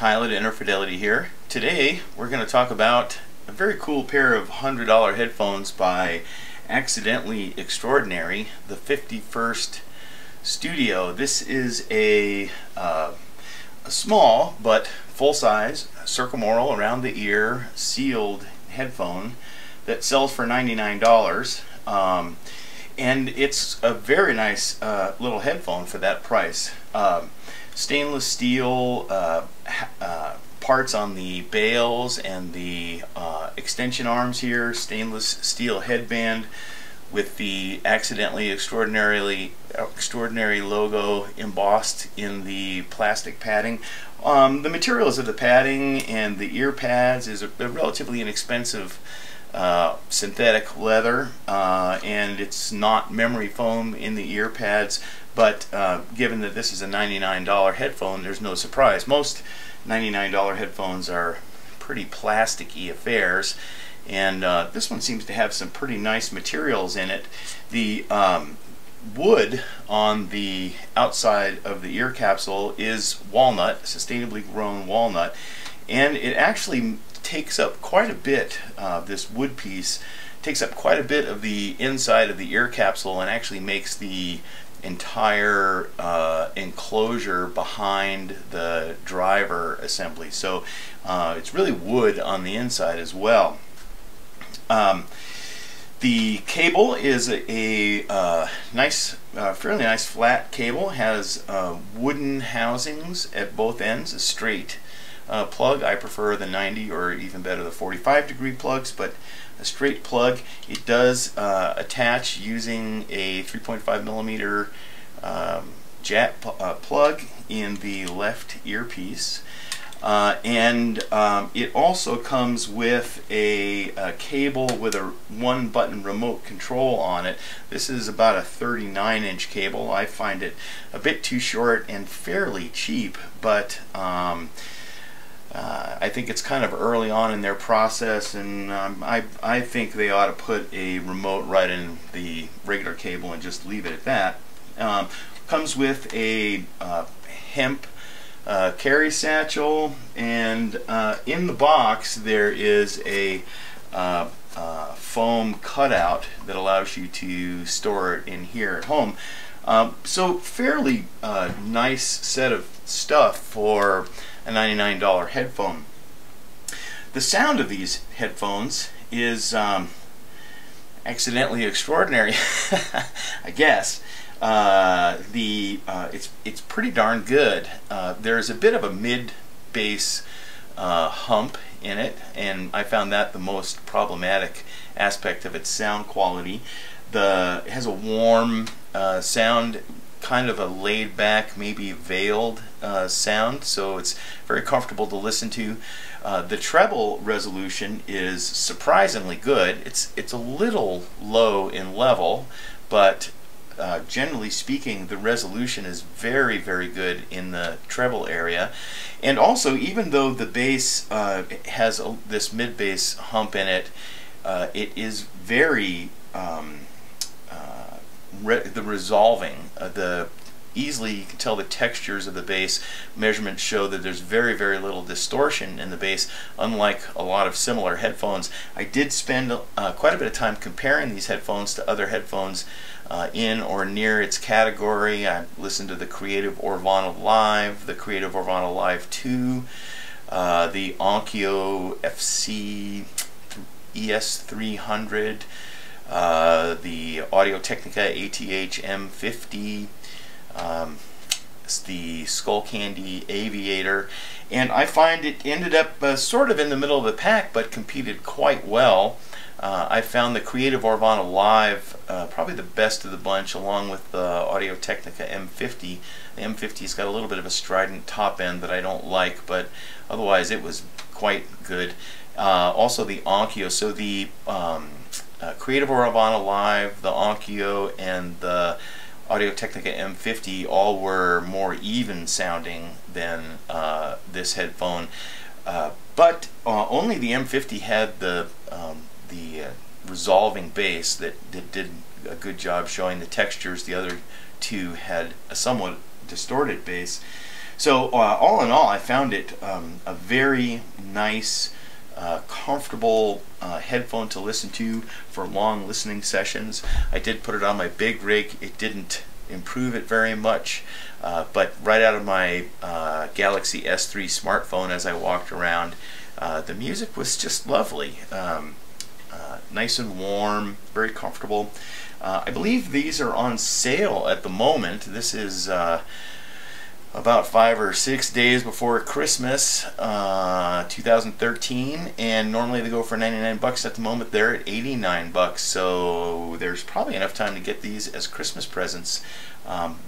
Kyle at Interfidelity here. Today we're going to talk about a very cool pair of $100 headphones by Accidentally Extraordinary, the 51st Studio. This is a small but full-size circumaural around the ear sealed headphone that sells for $99. And it's a very nice little headphone for that price. Stainless steel parts on the bails and the extension arms here, stainless steel headband with the Accidentally Extraordinary logo embossed in the plastic padding. The materials of the padding and the ear pads is a relatively inexpensive synthetic leather, and it's not memory foam in the ear pads, but given that this is a $99 headphone, there's no surprise. Most $99 headphones are pretty plasticky affairs, and this one seems to have some pretty nice materials in it. The wood on the outside of the ear capsule is walnut, sustainably grown walnut, and it actually takes up quite a bit, this wood piece takes up quite a bit of the inside of the ear capsule and actually makes the entire enclosure behind the driver assembly. So it's really wood on the inside as well. The cable is a nice, fairly nice flat cable. Has wooden housings at both ends, a straight plug. I prefer the 90 or even better the 45-degree plugs, but a straight plug. It does attach using a 3.5mm jack plug in the left earpiece, and it also comes with a cable with a one-button remote control on it. This is about a 39-inch cable. I find it a bit too short and fairly cheap, but I think it's kind of early on in their process, and I think they ought to put a remote right in the regular cable and just leave it at that. Comes with a hemp carry satchel, and in the box there is a foam cutout that allows you to store it in here at home. So fairly nice set of stuff for a $99 headphone. The sound of these headphones is accidentally extraordinary, I guess. It's pretty darn good. There's a bit of a mid-bass hump in it, and I found that the most problematic aspect of its sound quality. It has a warm sound, kind of a laid-back, maybe veiled sound, so it's very comfortable to listen to. The treble resolution is surprisingly good. It's a little low in level, but generally speaking, the resolution is very, very good in the treble area. And also, even though the bass has this mid-bass hump in it, it is very the resolving, easily you can tell the textures of the bass. Measurements show that there's very, very little distortion in the bass, unlike a lot of similar headphones. I did spend quite a bit of time comparing these headphones to other headphones in or near its category. I listened to the Creative Orvana Live, the Creative Orvana Live 2, the Onkyo FC ES300, the Audio-Technica ATH M50, the Skullcandy Aviator, and I find it ended up sort of in the middle of the pack, but competed quite well. I found the Creative Orvana Live probably the best of the bunch, along with the Audio-Technica M50. The M50's got a little bit of a strident top end that I don't like, but otherwise it was quite good. Also the Onkyo, so the Creative Orvana Live, the Onkyo, and the Audio-Technica M50 all were more even sounding than this headphone, but only the M50 had the resolving bass that did a good job showing the textures. The other two had a somewhat distorted bass. So all in all, I found it a very nice, comfortable headphone to listen to for long listening sessions. I did put it on my big rig. It didn't improve it very much, but right out of my Galaxy S3 smartphone as I walked around, the music was just lovely. Nice and warm, very comfortable. I believe these are on sale at the moment. This is about 5 or 6 days before Christmas 2013, and normally they go for 99 bucks. At the moment they're at 89 bucks, so there's probably enough time to get these as Christmas presents.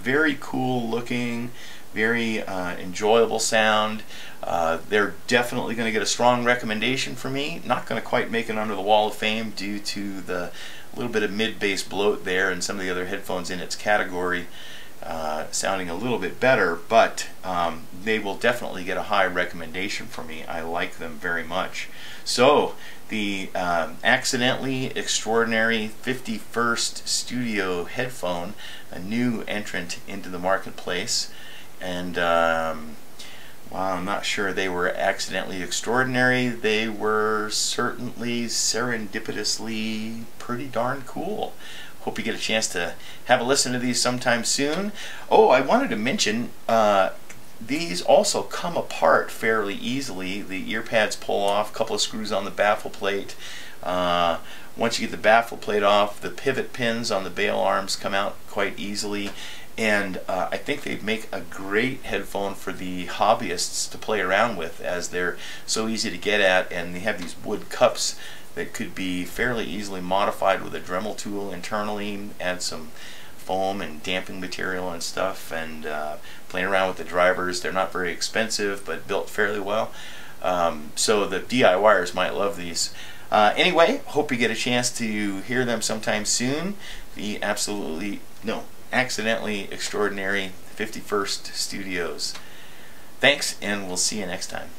Very cool looking, very enjoyable sound. They're definitely going to get a strong recommendation from me. Not going to quite make it under the Wall of Fame due to the little bit of mid-bass bloat there and some of the other headphones in its category sounding a little bit better, but they will definitely get a high recommendation from me. I like them very much. So the Accidentally Extraordinary 51st Studio headphone, a new entrant into the marketplace, and while I'm not sure they were accidentally extraordinary, they were certainly serendipitously pretty darn cool. Hope you get a chance to have a listen to these sometime soon. Oh, I wanted to mention, these also come apart fairly easily. The ear pads pull off, a couple of screws on the baffle plate. Once you get the baffle plate off, the pivot pins on the bail arms come out quite easily. And I think they make a great headphone for the hobbyists to play around with, as they're so easy to get at, and they have these wood cups that could be fairly easily modified with a Dremel tool internally, add some foam and damping material and stuff, and playing around with the drivers. They're not very expensive, but built fairly well. So the DIYers might love these. Anyway, hope you get a chance to hear them sometime soon. The Accidentally Extraordinary 51st Studios. Thanks, and we'll see you next time.